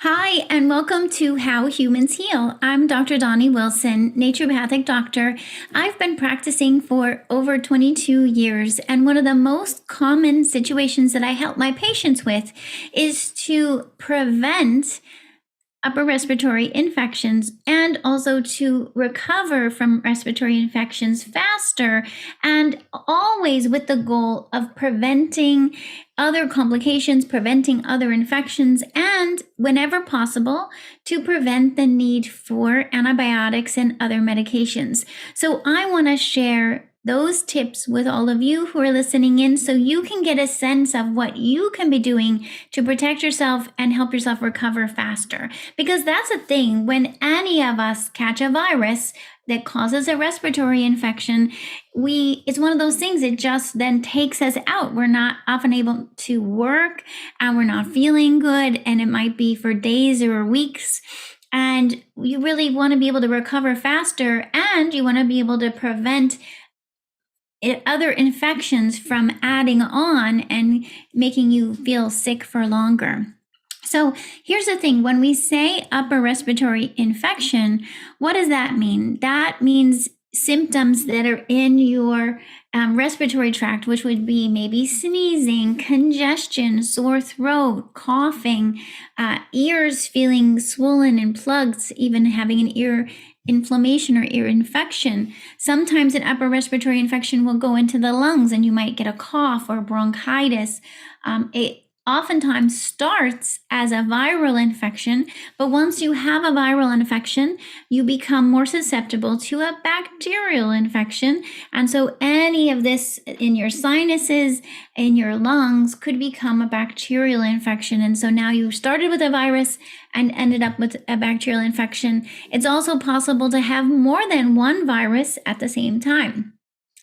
Hi, and welcome to How Humans Heal. I'm Dr. Doni Wilson, naturopathic doctor. I've been practicing for over 22 years, and one of the most common situations that I help my patients with is to prevent upper respiratory infections and also to recover from respiratory infections faster, and always with the goal of preventing other complications, preventing other infections, and whenever possible, to prevent the need for antibiotics and other medications. So I want to share those tips with all of you who are listening in so you can get a sense of what you can be doing to protect yourself and help yourself recover faster. Because that's a thing, when any of us catch a virus that causes a respiratory infection, it's one of those things that just then takes us out. We're not often able to work and we're not feeling good, and it might be for days or weeks. And you really want to be able to recover faster, and you want to be able to prevent other infections from adding on and making you feel sick for longer. So here's the thing, when we say upper respiratory infection, what does that mean? That means symptoms that are in your respiratory tract, which would be maybe sneezing, congestion, sore throat, coughing, ears feeling swollen and plugged, even having an ear inflammation or ear infection. Sometimes an upper respiratory infection will go into the lungs and you might get a cough or bronchitis. It oftentimes starts as a viral infection, but once you have a viral infection, you become more susceptible to a bacterial infection. And so any of this in your sinuses, in your lungs, could become a bacterial infection. And so now you started with a virus and ended up with a bacterial infection. It's also possible to have more than one virus at the same time.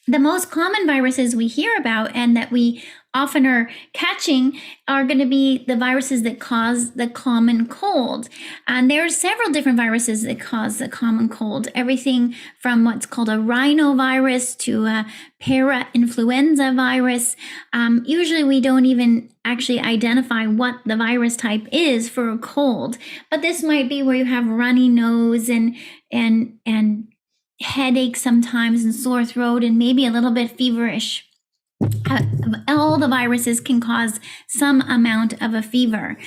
The most common viruses we hear about and that we often are catching are going to be the viruses that cause the common cold. And there are several different viruses that cause the common cold, everything from what's called a rhinovirus to a para-influenza virus. Usually we don't even actually identify what the virus type is for a cold, but this might be where you have runny nose and headache sometimes and sore throat and maybe a little bit feverish. All the viruses can cause some amount of a fever.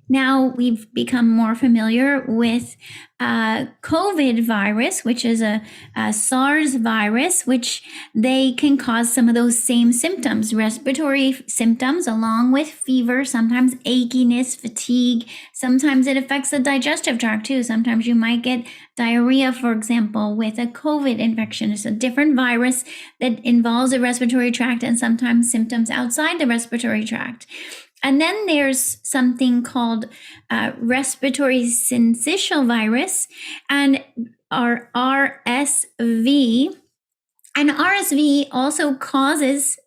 Now we've become more familiar with COVID virus, which is a SARS virus, which they can cause some of those same symptoms, respiratory symptoms, along with fever, sometimes achiness, fatigue. Sometimes it affects the digestive tract too. Sometimes you might get diarrhea, for example, with a COVID infection. It's a different virus that involves the respiratory tract and sometimes symptoms outside the respiratory tract. And then there's something called respiratory syncytial virus and our RSV. And RSV also causes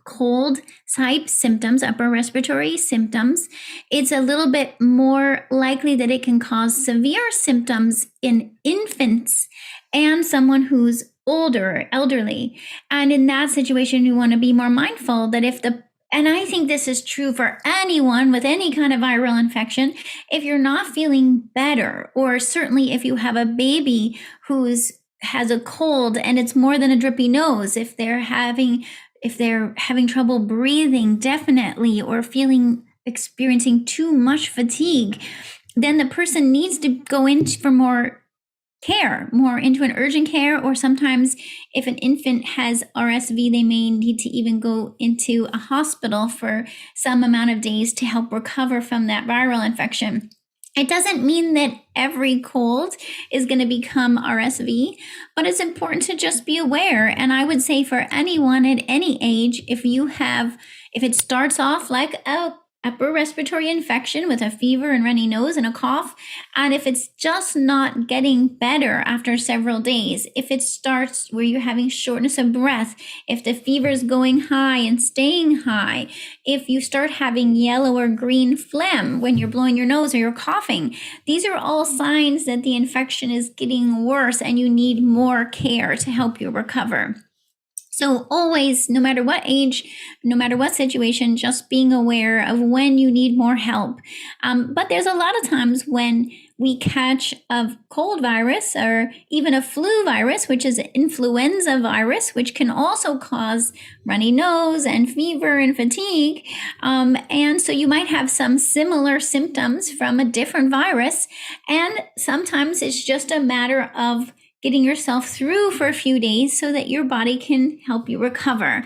cold type symptoms, upper respiratory symptoms. It's a little bit more likely that it can cause severe symptoms in infants and someone who's older, elderly. And in that situation, you want to be more mindful that and I think this is true for anyone with any kind of viral infection. If you're not feeling better, or certainly if you have a baby has a cold and it's more than a drippy nose, if they're having trouble breathing, definitely, or experiencing too much fatigue, then the person needs to go in for more into an urgent care, or sometimes if an infant has RSV, they may need to even go into a hospital for some amount of days to help recover from that viral infection. It doesn't mean that every cold is going to become RSV, but it's important to just be aware. And I would say for anyone at any age, if it starts off like a upper respiratory infection with a fever and runny nose and a cough, and if it's just not getting better after several days, if it starts where you're having shortness of breath, if the fever is going high and staying high, if you start having yellow or green phlegm when you're blowing your nose or you're coughing, these are all signs that the infection is getting worse and you need more care to help you recover. So always, no matter what age, no matter what situation, just being aware of when you need more help. But there's a lot of times when we catch a cold virus or even a flu virus, which is an influenza virus, which can also cause runny nose and fever and fatigue. And so you might have some similar symptoms from a different virus. And sometimes it's just a matter of getting yourself through for a few days so that your body can help you recover.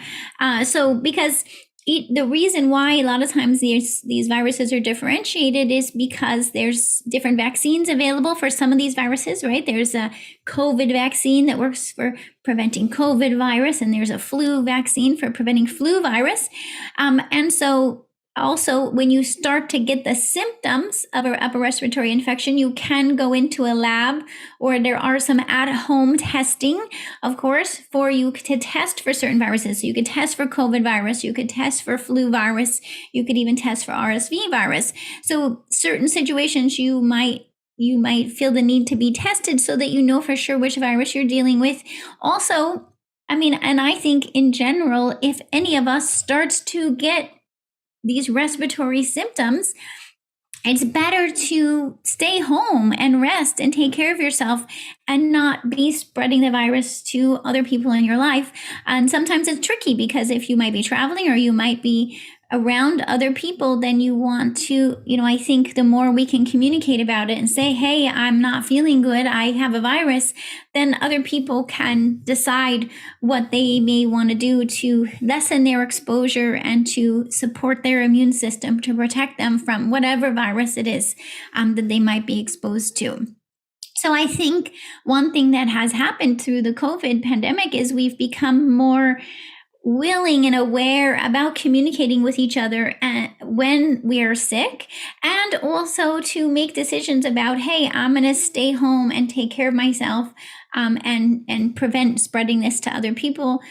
Because the reason why a lot of times these viruses are differentiated is because there's different vaccines available for some of these viruses, right? There's a COVID vaccine that works for preventing COVID virus, and there's a flu vaccine for preventing flu virus. And so also, when you start to get the symptoms of an upper respiratory infection, you can go into a lab, or there are some at-home testing, of course, for you to test for certain viruses. So you could test for COVID virus, you could test for flu virus, you could even test for RSV virus. So certain situations you might feel the need to be tested so that you know for sure which virus you're dealing with. Also, and I think in general, if any of us starts to get these respiratory symptoms, it's better to stay home and rest and take care of yourself and not be spreading the virus to other people in your life. And sometimes it's tricky because if you might be traveling or you might be around other people, then you want to, I think the more we can communicate about it and say, hey, I'm not feeling good, I have a virus, then other people can decide what they may want to do to lessen their exposure and to support their immune system to protect them from whatever virus it is that they might be exposed to. So I think one thing that has happened through the COVID pandemic is we've become more willing and aware about communicating with each other when we are sick, and also to make decisions about, hey, I'm going to stay home and take care of myself and prevent spreading this to other people.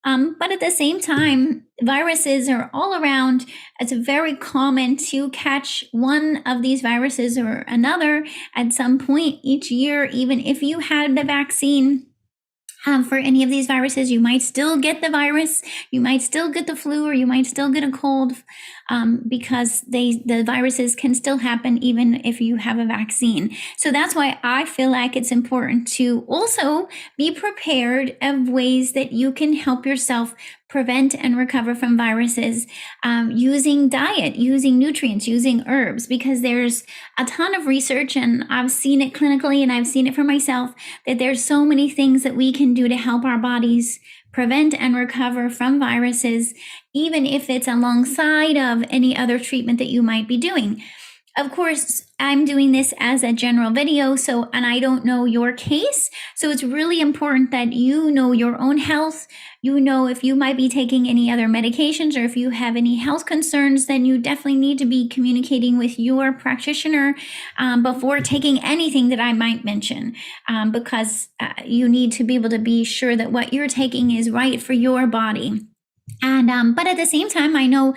But at the same time, viruses are all around. It's very common to catch one of these viruses or another at some point each year. Even if you had the vaccine for any of these viruses, you might still get the virus, you might still get the flu, or you might still get a cold, because the viruses can still happen even if you have a vaccine. So that's why I feel like it's important to also be prepared of ways that you can help yourself prevent and recover from viruses, using diet, using nutrients, using herbs, because there's a ton of research, and I've seen it clinically and I've seen it for myself, that there's so many things that we can do to help our bodies prevent and recover from viruses, even if it's alongside of any other treatment that you might be doing. Of course, I'm doing this as a general video, and I don't know your case. So it's really important that you know your own health. You know if you might be taking any other medications, or if you have any health concerns, then you definitely need to be communicating with your practitioner before taking anything that I might mention, because you need to be able to be sure that what you're taking is right for your body. And but at the same time, I know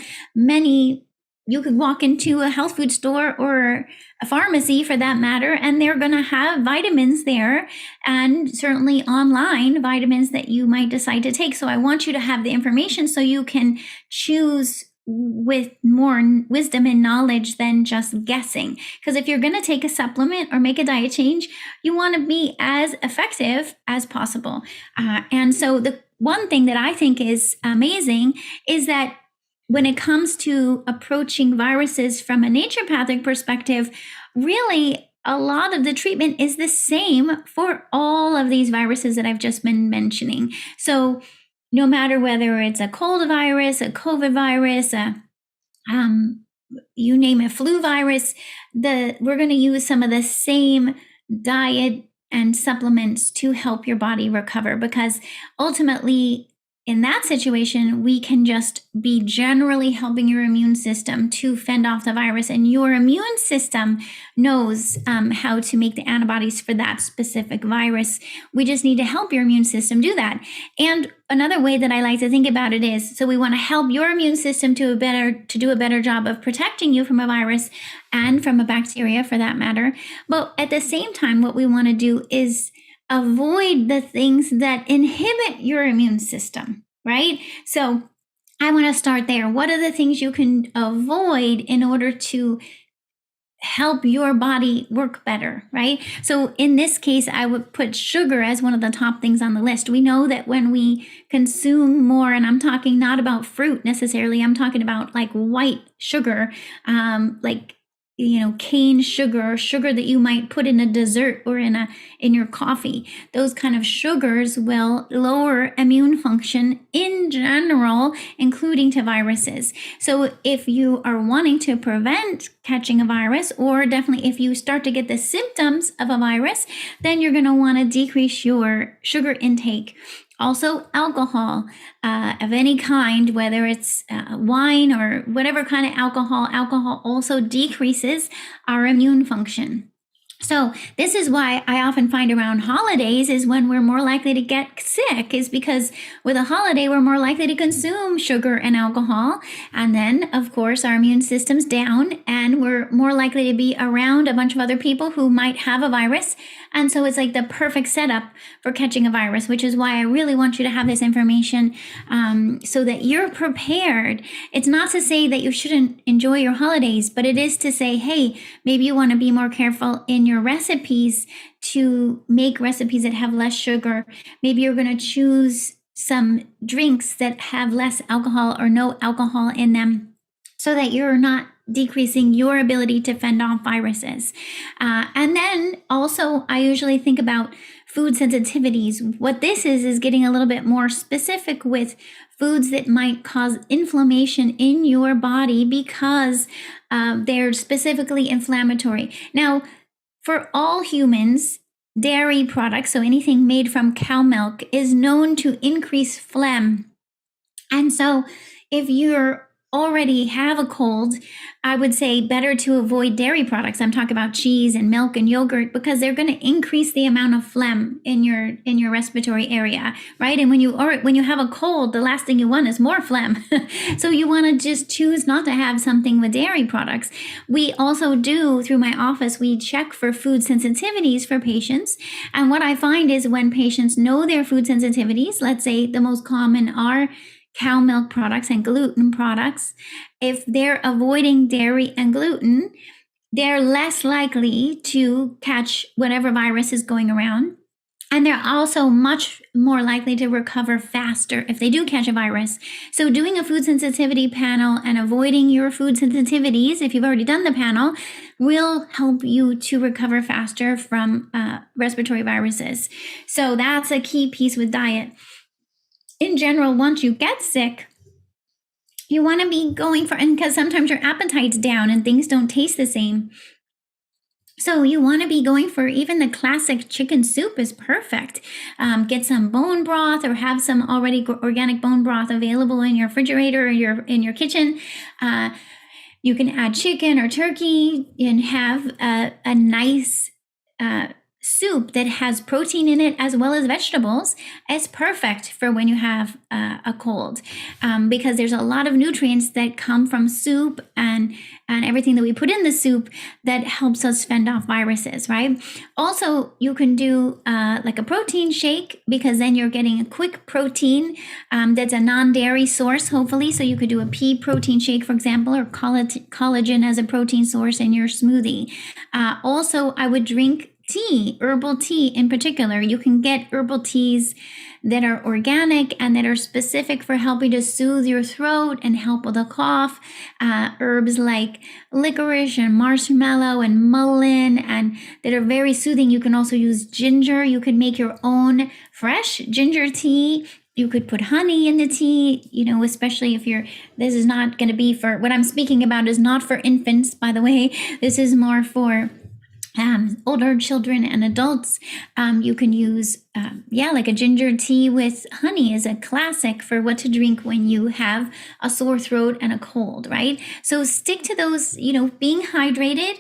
you could walk into a health food store or a pharmacy for that matter, and they're going to have vitamins there, and certainly online vitamins that you might decide to take. So I want you to have the information so you can choose with more wisdom and knowledge than just guessing. Because if you're going to take a supplement or make a diet change, you want to be as effective as possible. And so the one thing that I think is amazing is that when it comes to approaching viruses from a naturopathic perspective, really a lot of the treatment is the same for all of these viruses that I've just been mentioning. So no matter whether it's a cold virus, a COVID virus, you name it, flu virus, we're going to use some of the same diet and supplements to help your body recover, because ultimately, in that situation, we can just be generally helping your immune system to fend off the virus, and your immune system knows how to make the antibodies for that specific virus. We just need to help your immune system do that. And another way that I like to think about it is, so we want to help your immune system to do a better job of protecting you from a virus and from a bacteria for that matter. But at the same time, what we want to do is avoid the things that inhibit your immune system. right? So I want to start there. What are the things you can avoid in order to help your body work better, right? So in this case, I would put sugar as one of the top things on the list. We know that when we consume more, and I'm talking not about fruit necessarily, I'm talking about like white sugar, like cane sugar, sugar that you might put in a dessert or in your coffee. Those kind of sugars will lower immune function in general, including to viruses. So if you are wanting to prevent catching a virus, or definitely if you start to get the symptoms of a virus, then you're going to want to decrease your sugar intake. Also, alcohol of any kind, whether it's wine or whatever kind of alcohol also decreases our immune function. So this is why I often find around holidays is when we're more likely to get sick, is because with a holiday, we're more likely to consume sugar and alcohol. And then, of course, our immune system's down and we're more likely to be around a bunch of other people who might have a virus. And so it's like the perfect setup for catching a virus, which is why I really want you to have this information so that you're prepared. It's not to say that you shouldn't enjoy your holidays, but it is to say, hey, maybe you want to be more careful in your recipes to make recipes that have less sugar. Maybe you're going to choose some drinks that have less alcohol or no alcohol in them so that you're not decreasing your ability to fend off viruses. And then also, I usually think about food sensitivities. What this is getting a little bit more specific with foods that might cause inflammation in your body because they're specifically inflammatory. Now, for all humans, dairy products, so anything made from cow milk, is known to increase phlegm. And so if you're already have a cold, I would say better to avoid dairy products. I'm talking about cheese and milk and yogurt because they're going to increase the amount of phlegm in your respiratory area, right? And when you have a cold, the last thing you want is more phlegm. So you want to just choose not to have something with dairy products. We also do, through my office, we check for food sensitivities for patients. And what I find is when patients know their food sensitivities, let's say the most common are cow milk products and gluten products, if they're avoiding dairy and gluten, they're less likely to catch whatever virus is going around. And they're also much more likely to recover faster if they do catch a virus. So doing a food sensitivity panel and avoiding your food sensitivities, if you've already done the panel, will help you to recover faster from respiratory viruses. So that's a key piece with diet. In general, once you get sick, you want to be going for, and because sometimes your appetite's down and things don't taste the same. So you want to be going for even the classic chicken soup is perfect. Get some bone broth or have some already organic bone broth available in your refrigerator or in your kitchen. You can add chicken or turkey and have a nice soup that has protein in it as well as vegetables. Is perfect for when you have a cold because there's a lot of nutrients that come from soup and everything that we put in the soup that helps us fend off viruses, right? Also, you can do like a protein shake because then you're getting a quick protein that's a non-dairy source, hopefully. So you could do a pea protein shake, for example, or collagen as a protein source in your smoothie. Also, I would drink tea, herbal tea in particular. You can get herbal teas that are organic and that are specific for helping to soothe your throat and help with a cough. Herbs like licorice and marshmallow and mullein and that are very soothing. You can also use ginger. You could make your own fresh ginger tea. You could put honey in the tea, especially if this is not going to be for, what I'm speaking about is not for infants, by the way. This is more for older children and adults. You can use, like a ginger tea with honey is a classic for what to drink when you have a sore throat and a cold, right? So stick to those, being hydrated.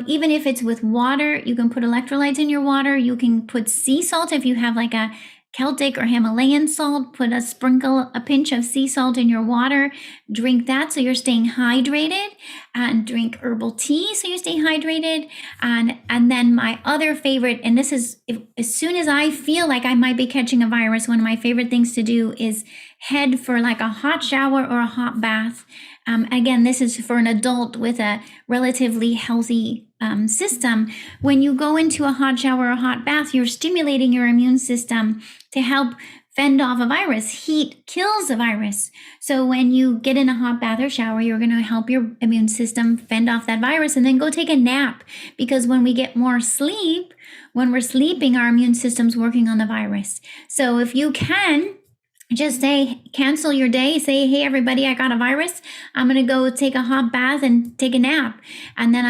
Even if it's with water, you can put electrolytes in your water. You can put sea salt if you have like a Celtic or Himalayan salt, put a pinch of sea salt in your water, drink that so you're staying hydrated, and drink herbal tea so you stay hydrated. And then my other favorite, and this is as soon as I feel like I might be catching a virus, one of my favorite things to do is head for like a hot shower or a hot bath. Again, this is for an adult with a relatively healthy system. When you go into a hot shower or a hot bath, you're stimulating your immune system to help fend off a virus. Heat kills a virus. So when you get in a hot bath or shower, you're going to help your immune system fend off that virus, and then go take a nap. Because when we get more sleep, when we're sleeping, our immune system's working on the virus. So if you can, just say, cancel your day, say, hey, everybody, I got a virus. I'm going to go take a hot bath and take a nap. And then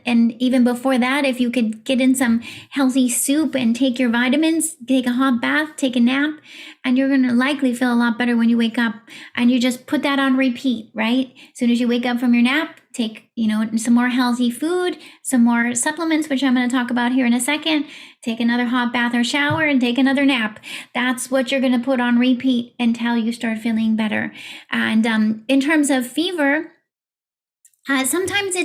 and even before that, if you could get in some healthy soup and take your vitamins, take a hot bath, take a nap, and you're going to likely feel a lot better when you wake up. And you just put that on repeat, right? As soon as you wake up from your nap, take, some more healthy food, some more supplements, which I'm going to talk about here in a second. Take another hot bath or shower and take another nap. That's what you're going to put on repeat until you start feeling better. And in terms of fever, sometimes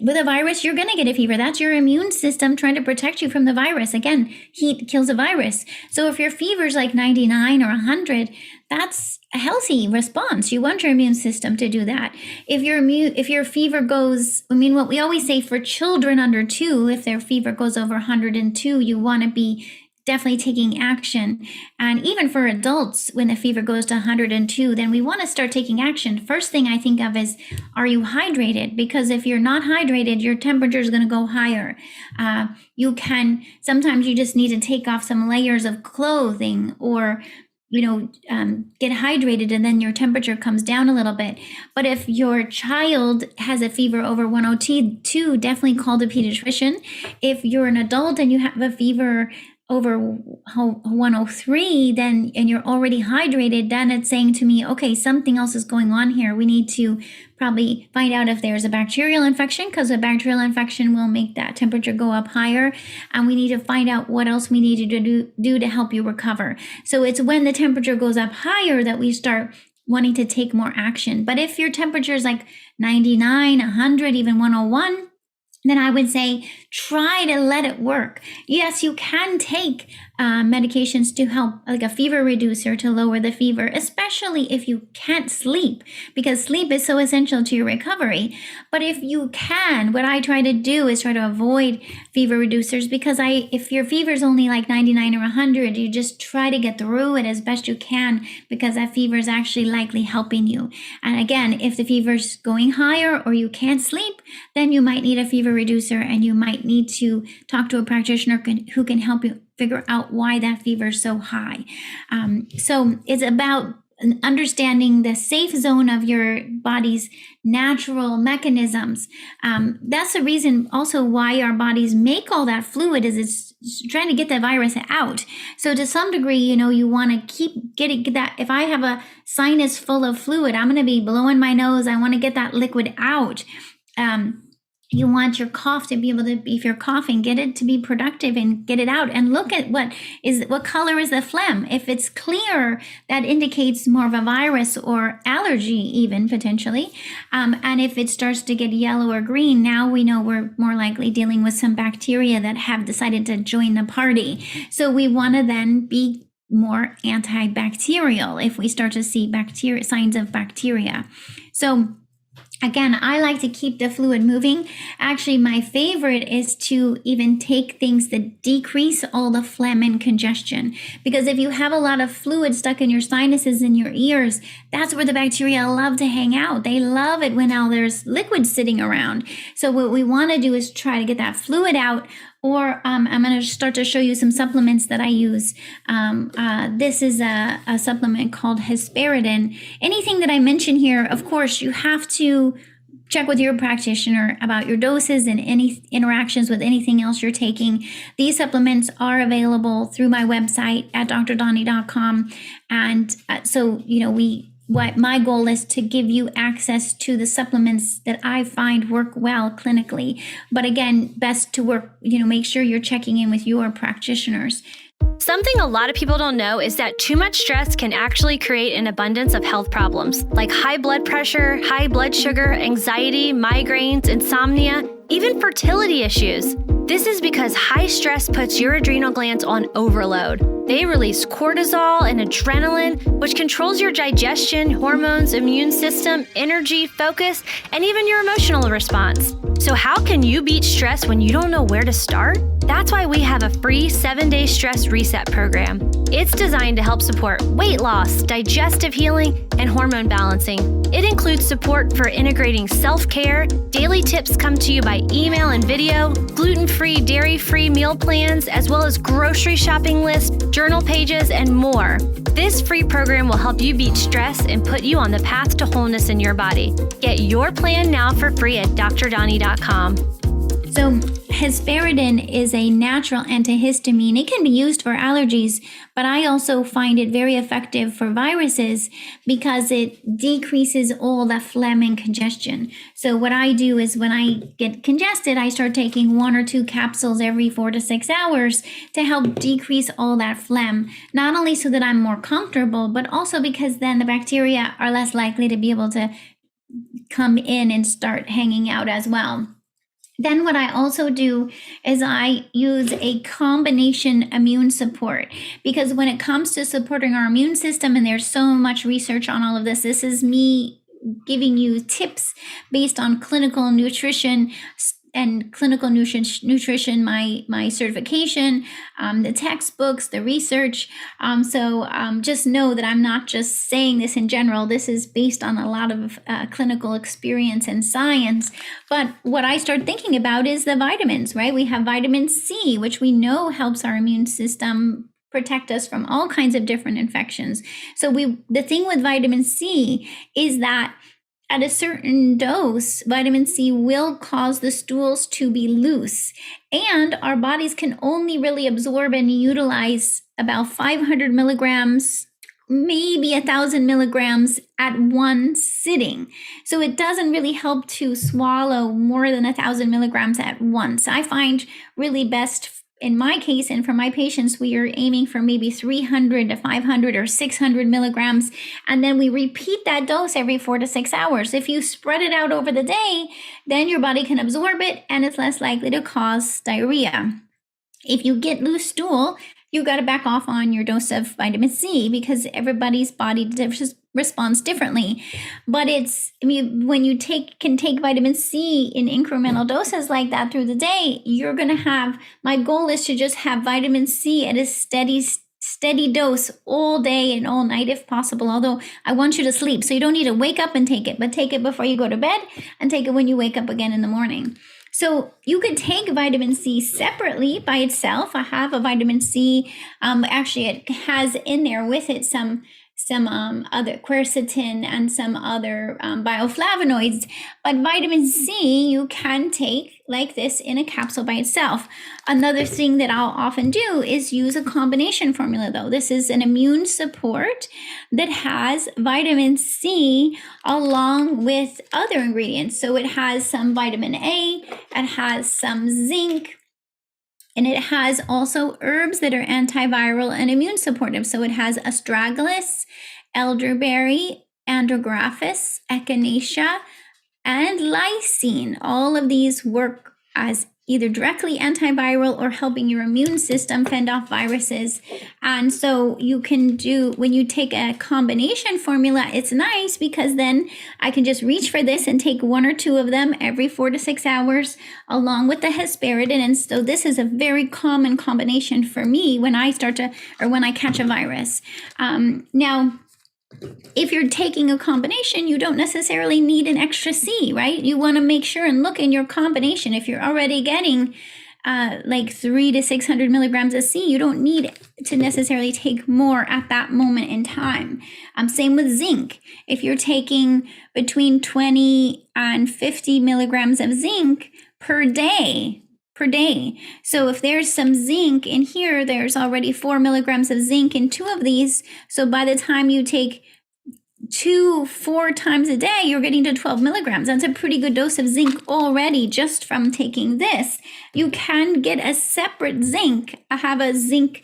with a virus, you're going to get a fever. That's your immune system trying to protect you from the virus. Again, heat kills a virus. So if your fever's like 99 or 100, that's a healthy response. You want your immune system to do that. If your fever goes, what we always say for children under 2, if their fever goes over 102, you want to be definitely taking action. And even for adults, when the fever goes to 102, then we want to start taking action. First thing I think of is, are you hydrated? Because if you're not hydrated, your temperature is going to go higher. Sometimes you just need to take off some layers of clothing, or get hydrated, and then your temperature comes down a little bit. But if your child has a fever over 102, definitely call the pediatrician. If you're an adult and you have a fever over 103, and you're already hydrated, then it's saying to me, okay, something else is going on here. We need to probably find out if there's a bacterial infection, because a bacterial infection will make that temperature go up higher. And we need to find out what else we need to do to help you recover. So it's when the temperature goes up higher that we start wanting to take more action. But if your temperature is like 99, 100, even 101, then I would say try to let it work. Yes, you can take medications to help, like a fever reducer to lower the fever, especially if you can't sleep, because sleep is so essential to your recovery. But if you can, what I try to do is try to avoid fever reducers, because if your fever is only like 99 or 100, you just try to get through it as best you can, because that fever is actually likely helping you. And again, if the fever's going higher or you can't sleep, then you might need a fever reducer, and you might need to talk to a practitioner who can help you figure out why that fever is so high. So it's about understanding the safe zone of your body's natural mechanisms. That's the reason also why our bodies make all that fluid, is it's trying to get the virus out. So to some degree, you want to keep getting that. If I have a sinus full of fluid, I'm going to be blowing my nose. I want to get that liquid out. You want your cough to be able to, if you're coughing, get it to be productive and get it out. And look at what color is the phlegm. If it's clear, that indicates more of a virus or allergy, even potentially. And if it starts to get yellow or green, now we know we're more likely dealing with some bacteria that have decided to join the party. So we want to then be more antibacterial if we start to see signs of bacteria. So again, I like to keep the fluid moving. Actually, my favorite is to even take things that decrease all the phlegm and congestion. Because if you have a lot of fluid stuck in your sinuses and your ears, that's where the bacteria love to hang out. They love it when now there's liquid sitting around. So what we want to do is try to get that fluid out. Or I'm going to start to show you some supplements that I use. This is a supplement called hesperidin. Anything that I mention here, of course, you have to check with your practitioner about your doses and any interactions with anything else you're taking. These supplements are available through my website at drdoni.com. And so, what my goal is to give you access to the supplements that I find work well clinically. But again, best to work, make sure you're checking in with your practitioners. Something a lot of people don't know is that too much stress can actually create an abundance of health problems like high blood pressure, high blood sugar, anxiety, migraines, insomnia, even fertility issues. This is because high stress puts your adrenal glands on overload. They release cortisol and adrenaline, which controls your digestion, hormones, immune system, energy, focus, and even your emotional response. So how can you beat stress when you don't know where to start? That's why we have a free 7-day stress reset program. It's designed to help support weight loss, digestive healing, and hormone balancing. It includes support for integrating self-care, daily tips come to you by email and video, gluten-free, dairy-free meal plans, as well as grocery shopping lists, journal pages, and more. This free program will help you beat stress and put you on the path to wholeness in your body. Get your plan now for free at drdoni.com. So hesperidin is a natural antihistamine. It can be used for allergies, but I also find it very effective for viruses because it decreases all the phlegm and congestion. So what I do is when I get congested, I start taking 1 or 2 capsules every 4 to 6 hours to help decrease all that phlegm. Not only so that I'm more comfortable, but also because then the bacteria are less likely to be able to come in and start hanging out as well. Then what I also do is I use a combination immune support, because when it comes to supporting our immune system, and there's so much research on all of this, this is me giving you tips based on clinical nutrition and clinical nutrition, my certification, the textbooks, the research. So just know that I'm not just saying this in general. This is based on a lot of clinical experience and science. But what I start thinking about is the vitamins, right? We have vitamin C, which we know helps our immune system protect us from all kinds of different infections. So the thing with vitamin C is that at a certain dose, vitamin C will cause the stools to be loose, and our bodies can only really absorb and utilize about 500 milligrams, maybe 1,000 milligrams at one sitting. So it doesn't really help to swallow more than 1,000 milligrams at once. I find really best in my case, and for my patients, we are aiming for maybe 300 to 500 or 600 milligrams. And then we repeat that dose every 4 to 6 hours. If you spread it out over the day, then your body can absorb it and it's less likely to cause diarrhea. If you get loose stool, you got to back off on your dose of vitamin C, because everybody's body responds differently. But when you can take vitamin C in incremental doses like that through the day, you're going to have, my goal is to just have vitamin C at a steady dose all day and all night if possible. Although I want you to sleep, so you don't need to wake up and take it, but take it before you go to bed and take it when you wake up again in the morning. So you could take vitamin C separately by itself. I have a vitamin C. Actually, it has in there with it some other quercetin and some other bioflavonoids. But vitamin C you can take like this in a capsule by itself. Another thing that I'll often do is use a combination formula, though. This is an immune support that has vitamin C along with other ingredients. So it has some vitamin A, it has some zinc, and it has also herbs that are antiviral and immune supportive. So it has astragalus, elderberry, andrographis, echinacea, and lysine. All of these work as either directly antiviral or helping your immune system fend off viruses. And so you can do, when you take a combination formula, it's nice because then I can just reach for this and take 1 or 2 of them every 4 to 6 hours along with the hesperidin. And so this is a very common combination for me when I when I catch a virus. Now, if you're taking a combination, you don't necessarily need an extra C, right? You want to make sure and look in your combination. If you're already getting like 300 to 600 milligrams of C, you don't need to necessarily take more at that moment in time. Same with zinc. If you're taking between 20 and 50 milligrams of zinc per day. So if there's some zinc in here, there's already 4 milligrams of zinc in 2 of these. So by the time you take 4 times a day, you're getting to 12 milligrams. That's a pretty good dose of zinc already just from taking this. You can get a separate zinc. I have a zinc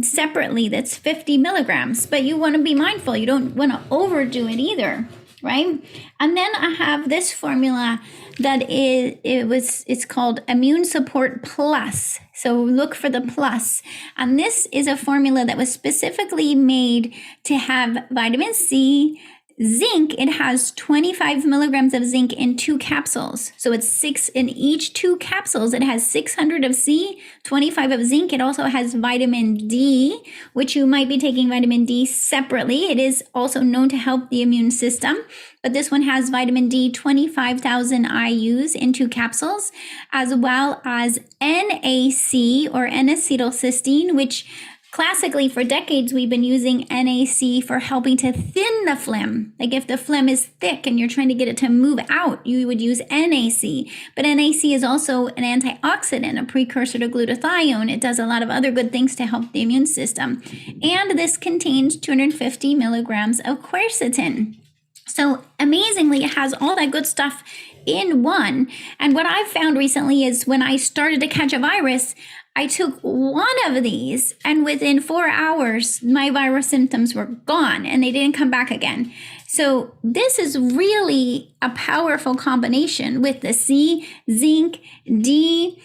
separately that's 50 milligrams, but you want to be mindful. You don't want to overdo it either, right? And then I have this formula that it's called Immune Support Plus. So look for the plus. And this is a formula that was specifically made to have vitamin C, zinc. It has 25 milligrams of zinc in 2 capsules. So it's 6 in each 2 capsules. It has 600 of C, 25 of zinc. It also has vitamin D, which you might be taking vitamin D separately. It is also known to help the immune system. But this one has vitamin D, 25,000 IUs in 2 capsules, as well as NAC or N-acetylcysteine, which classically for decades we've been using NAC for helping to thin the phlegm. Like if the phlegm is thick and you're trying to get it to move out, you would use NAC. But NAC is also an antioxidant, a precursor to glutathione. It does a lot of other good things to help the immune system. And this contains 250 milligrams of quercetin. So amazingly, it has all that good stuff in one. And what I've found recently is when I started to catch a virus, I took one of these and within 4 hours, my virus symptoms were gone and they didn't come back again. So this is really a powerful combination with the C, zinc, D,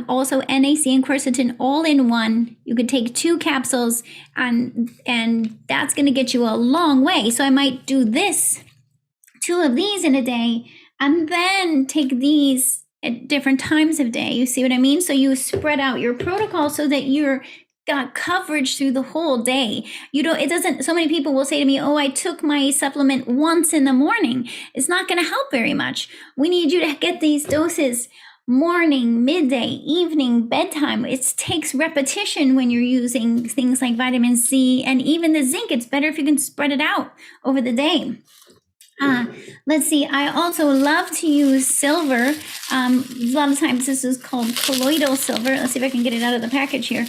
also NAC and quercetin all in one. You could take 2 capsules and that's going to get you a long way. So I might do 2 of these in a day and then take these at different times of day. You see what I mean? So you spread out your protocol so that you're got coverage through the whole day. So many people will say to me, oh, I took my supplement once in the morning. It's not going to help very much. We need you to get these doses morning, midday, evening, bedtime. It takes repetition when you're using things like vitamin C and even the zinc. It's better if you can spread it out over the day. Let's see. I also love to use silver. A lot of times this is called colloidal silver. Let's see if I can get it out of the package here.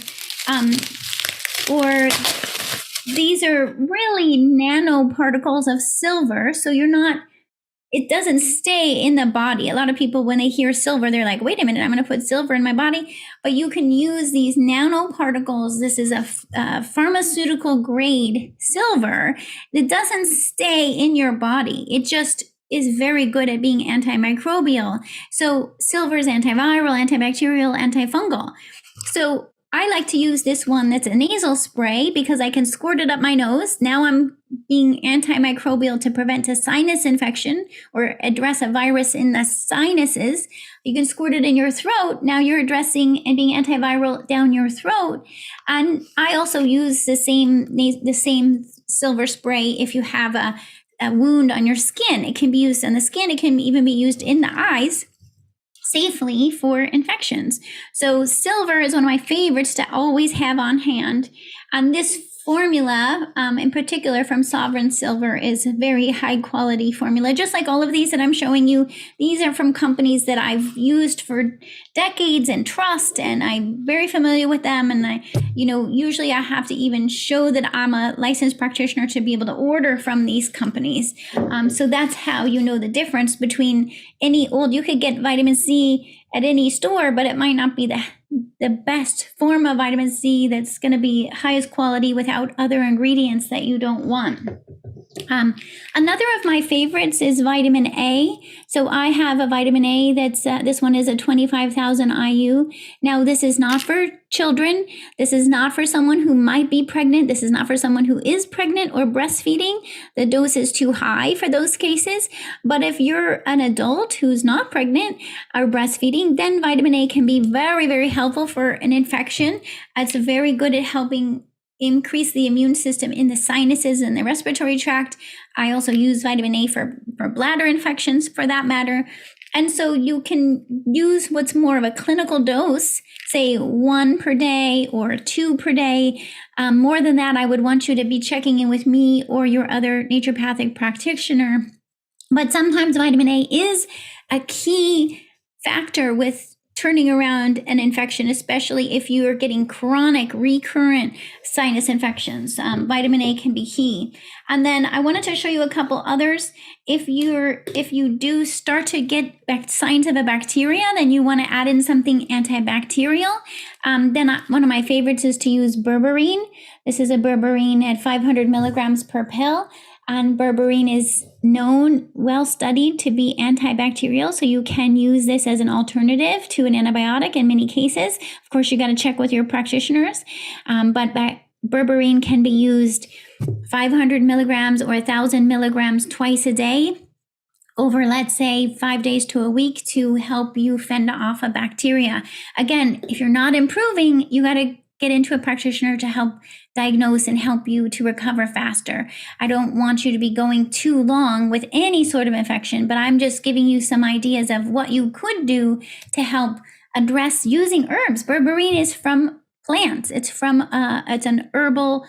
Or these are really nanoparticles of silver. So it doesn't stay in the body. A lot of people, when they hear silver, they're like, wait a minute, I'm going to put silver in my body. But you can use these nanoparticles. This is a pharmaceutical grade silver that doesn't stay in your body. It just is very good at being antimicrobial. So silver is antiviral, antibacterial, antifungal. So I like to use this one that's a nasal spray because I can squirt it up my nose. Now I'm being antimicrobial to prevent a sinus infection or address a virus in the sinuses. You can squirt it in your throat. Now you're addressing and being antiviral down your throat. And I also use the same silver spray if you have a wound on your skin. It can be used on the skin. It can even be used in the eyes safely for infections. So silver is one of my favorites to always have on hand. And this formula, in particular from Sovereign Silver, is a very high quality formula. Just like all of these that I'm showing you, these are from companies that I've used for decades and trust, and I'm very familiar with them. And usually I have to even show that I'm a licensed practitioner to be able to order from these companies. So that's how you know the difference between you could get vitamin C at any store, but it might not be the best form of vitamin C that's going to be highest quality without other ingredients that you don't want. Another of my favorites is vitamin A. So I have a vitamin A that's, this one is a 25,000 IU. Now this is not for children. This is not for someone who might be pregnant. This is not for someone who is pregnant or breastfeeding. The dose is too high for those cases. But if you're an adult who's not pregnant or breastfeeding, then vitamin A can be very, very helpful for an infection. It's very good at helping increase the immune system in the sinuses and the respiratory tract. I also use vitamin A for bladder infections for that matter. And so you can use what's more of a clinical dose, say 1 per day or 2 per day. More than that, I would want you to be checking in with me or your other naturopathic practitioner. But sometimes vitamin A is a key factor with turning around an infection, especially if you are getting chronic, recurrent sinus infections. Vitamin A can be key. And then I wanted to show you a couple others. If you do start to get signs of a bacteria, then you want to add in something antibacterial. Then one of my favorites is to use berberine. This is a berberine at 500 milligrams per pill. And berberine is known, well studied to be antibacterial, so you can use this as an alternative to an antibiotic in many cases. Of course, you got to check with your practitioners, but berberine can be used 500 milligrams or 1,000 milligrams twice a day over, let's say, 5 days to a week to help you fend off a bacteria. Again, if you're not improving, you got to get into a practitioner to help diagnose and help you to recover faster. I don't want you to be going too long with any sort of infection, but I'm just giving you some ideas of what you could do to help address using herbs. Berberine is from plants. It's an herbal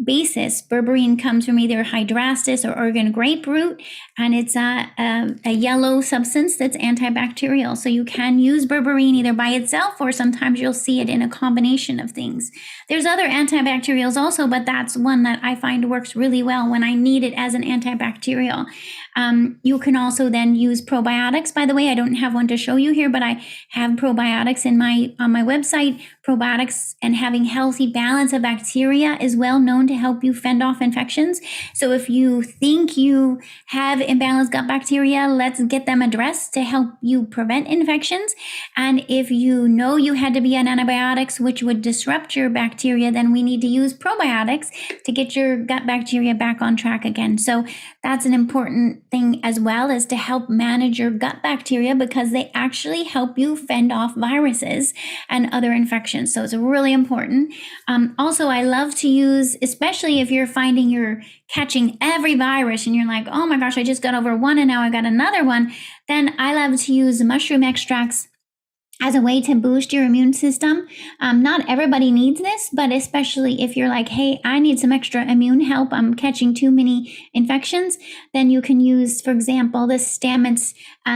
basis. Berberine comes from either hydrastis or Oregon grapefruit, and it's a yellow substance that's antibacterial. So you can use berberine either by itself, or sometimes you'll see it in a combination of things. There's other antibacterials also, but that's one that I find works really well when I need it as an antibacterial. You can also then use probiotics. By the way, I don't have one to show you here, but I have probiotics on my website. Probiotics and having healthy balance of bacteria is well known to help you fend off infections. So if you think you have imbalanced gut bacteria, let's get them addressed to help you prevent infections. And if you know you had to be on antibiotics, which would disrupt your bacteria, then we need to use probiotics to get your gut bacteria back on track again. So that's an important thing as well, is to help manage your gut bacteria, because they actually help you fend off viruses and other infections. So it's really important. Also, I love to use, especially if you're finding you're catching every virus and you're like, oh my gosh, I just got over one and now I got another one. Then I love to use mushroom extracts as a way to boost your immune system. Not everybody needs this, but especially if you're like, hey, I need some extra immune help, I'm catching too many infections, then you can use, for example, this Stamets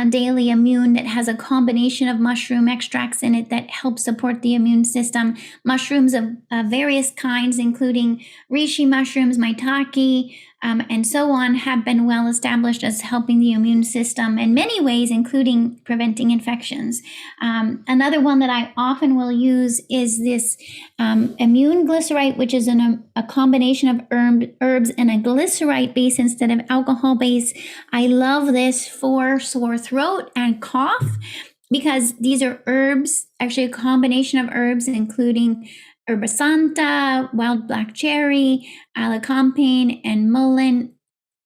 Daily Immune that has a combination of mushroom extracts in it that help support the immune system. Mushrooms of various kinds, including reishi mushrooms, maitake, and so on, have been well established as helping the immune system in many ways, including preventing infections. Another one that I often will use is this immune glycerite, which is a combination of herbs and a glycerite base instead of alcohol base. I love this for sore throat and cough, because these are herbs, actually a combination of herbs, including Herba Santa, wild black cherry, alicampane, and mullein,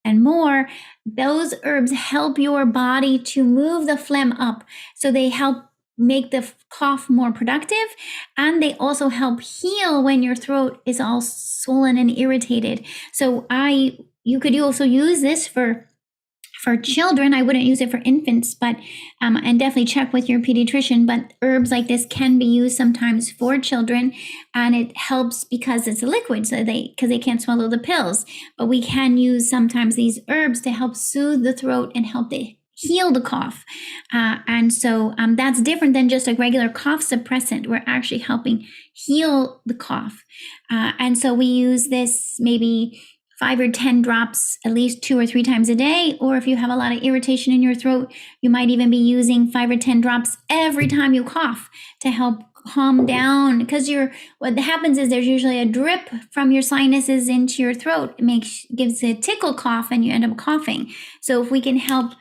and more. Those herbs help your body to move the phlegm up. So they help make the cough more productive, and they also help heal when your throat is all swollen and irritated. So you could also use this for children. I wouldn't use it for infants, but and definitely check with your pediatrician. But herbs like this can be used sometimes for children, and it helps because it's a liquid, so because they can't swallow the pills. But we can use sometimes these herbs to help soothe the throat and help heal the cough. And so that's different than just a regular cough suppressant. We're actually helping heal the cough. And so we use this maybe 5 or 10 drops at least 2 or 3 times a day. Or if you have a lot of irritation in your throat, you might even be using 5 or 10 drops every time you cough to help calm down. Because what happens is there's usually a drip from your sinuses into your throat. It gives a tickle cough and you end up coughing. So if we can help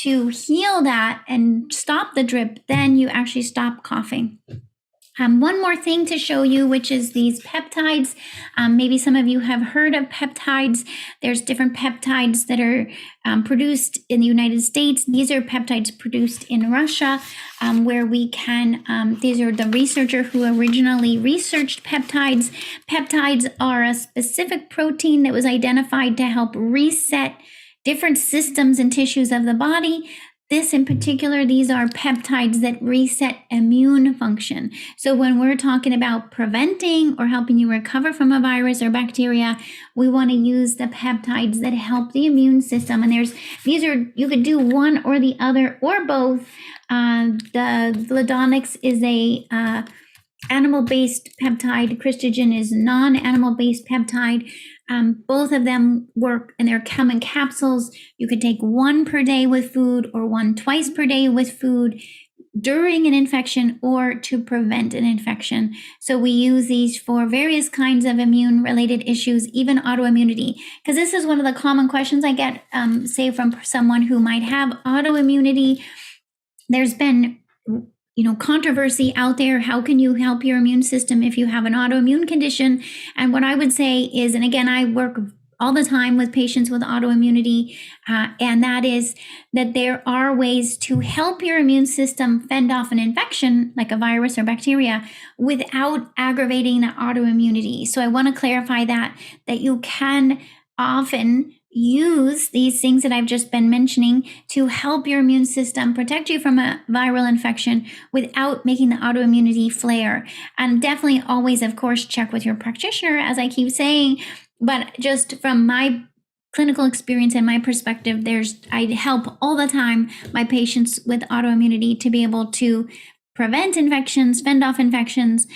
to heal that and stop the drip, then you actually stop coughing. One more thing to show you, which is these peptides. Maybe some of you have heard of peptides. There's different peptides that are produced in the United States. These are peptides produced in Russia, where we can, these are the researcher who originally researched peptides. Peptides are a specific protein that was identified to help reset different systems and tissues of the body. This in particular, these are peptides that reset immune function. So when we're talking about preventing or helping you recover from a virus or bacteria, we want to use the peptides that help the immune system. And you could do one or the other or both. The Ledonix is a animal-based peptide. Christogen is non-animal-based peptide. Both of them work, and they're come in capsules. You could take one per day with food or one twice per day with food during an infection or to prevent an infection. So we use these for various kinds of immune-related issues, even autoimmunity, because this is one of the common questions I get, say from someone who might have autoimmunity. There's been controversy out there. How can you help your immune system if you have an autoimmune condition? And what I would say is, and again, I work all the time with patients with autoimmunity, and that is that there are ways to help your immune system fend off an infection like a virus or bacteria without aggravating the autoimmunity. So I want to clarify that you can often use these things that I've just been mentioning to help your immune system protect you from a viral infection without making the autoimmunity flare. And definitely always, of course, check with your practitioner, as I keep saying. But just from my clinical experience and my perspective, I help all the time my patients with autoimmunity to be able to prevent infections, fend off infections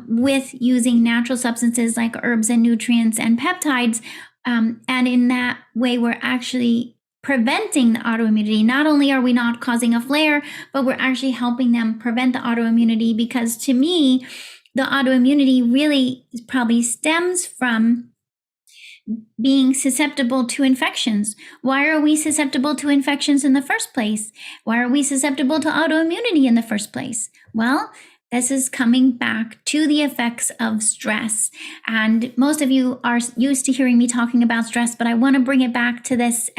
with using natural substances like herbs and nutrients and peptides. And in that way, we're actually preventing the autoimmunity. Not only are we not causing a flare, but we're actually helping them prevent the autoimmunity, because to me, the autoimmunity really probably stems from being susceptible to infections. Why are we susceptible to infections in the first place? Why are we susceptible to autoimmunity in the first place? Well, this is coming back to the effects of stress. And most of you are used to hearing me talking about stress, but I want to bring it back to this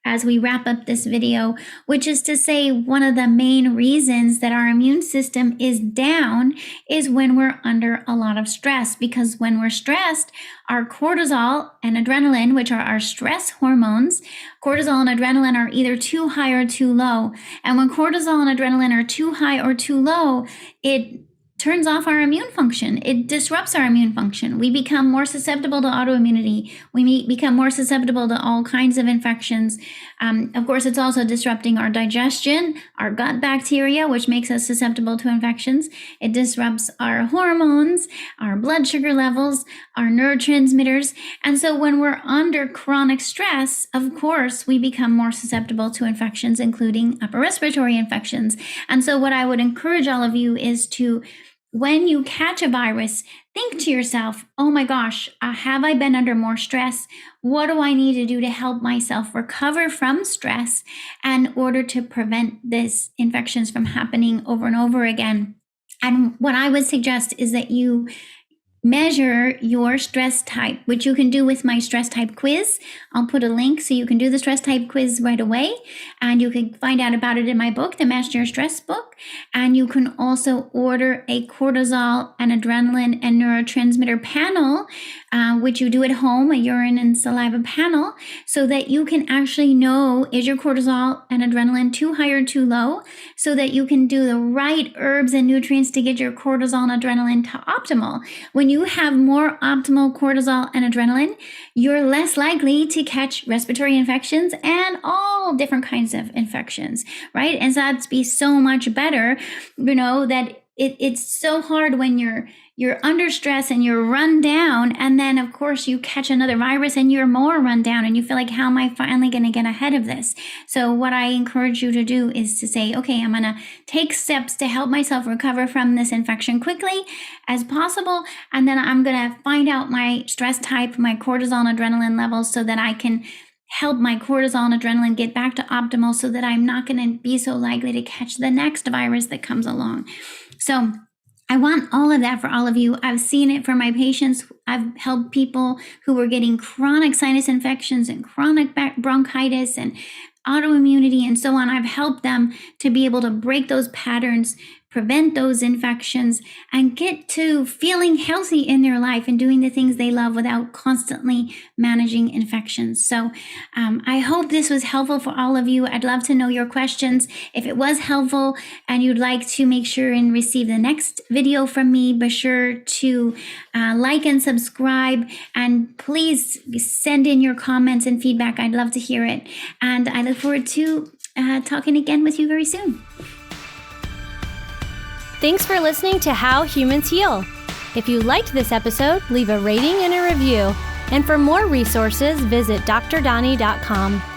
as we wrap up this video, which is to say one of the main reasons that our immune system is down is when we're under a lot of stress. Because when we're stressed, our cortisol and adrenaline, which are our stress hormones, cortisol and adrenaline are either too high or too low. And when cortisol and adrenaline are too high or too low, it turns off our immune function. It disrupts our immune function. We become more susceptible to autoimmunity. We become more susceptible to all kinds of infections. Of course, it's also disrupting our digestion, our gut bacteria, which makes us susceptible to infections. It disrupts our hormones, our blood sugar levels, our neurotransmitters. And so when we're under chronic stress, of course, we become more susceptible to infections, including upper respiratory infections. And so what I would encourage all of you is to, when you catch a virus, think to yourself, oh my gosh, have I been under more stress? What do I need to do to help myself recover from stress in order to prevent these infections from happening over and over again? And what I would suggest is that you measure your stress type, which you can do with my stress type quiz. I'll put a link so you can do the stress type quiz right away. And you can find out about it in my book, the Master Your Stress book. And you can also order a cortisol and adrenaline and neurotransmitter panel, which you do at home, a urine and saliva panel, so that you can actually know, is your cortisol and adrenaline too high or too low, so that you can do the right herbs and nutrients to get your cortisol and adrenaline to optimal. When you have more optimal cortisol and adrenaline, you're less likely to catch respiratory infections and all different kinds of infections, right? And so that'd be so much better, that it's so hard when you're under stress and you're run down, and then of course you catch another virus and you're more run down and you feel like, how am I finally going to get ahead of this? So what I encourage you to do is to say, okay, I'm going to take steps to help myself recover from this infection quickly as possible, and then I'm going to find out my stress type, my cortisol and adrenaline levels, so that I can help my cortisol and adrenaline get back to optimal, so that I'm not going to be so likely to catch the next virus that comes along. So I want all of that for all of you. I've seen it for my patients. I've helped people who were getting chronic sinus infections and chronic bronchitis and autoimmunity and so on. I've helped them to be able to break those patterns prevent those infections, and get to feeling healthy in their life and doing the things they love without constantly managing infections. So I hope this was helpful for all of you. I'd love to know your questions. If it was helpful and you'd like to make sure and receive the next video from me, be sure to like and subscribe, and please send in your comments and feedback. I'd love to hear it. And I look forward to talking again with you very soon. Thanks for listening to How Humans Heal. If you liked this episode, leave a rating and a review. And for more resources, visit drdoni.com.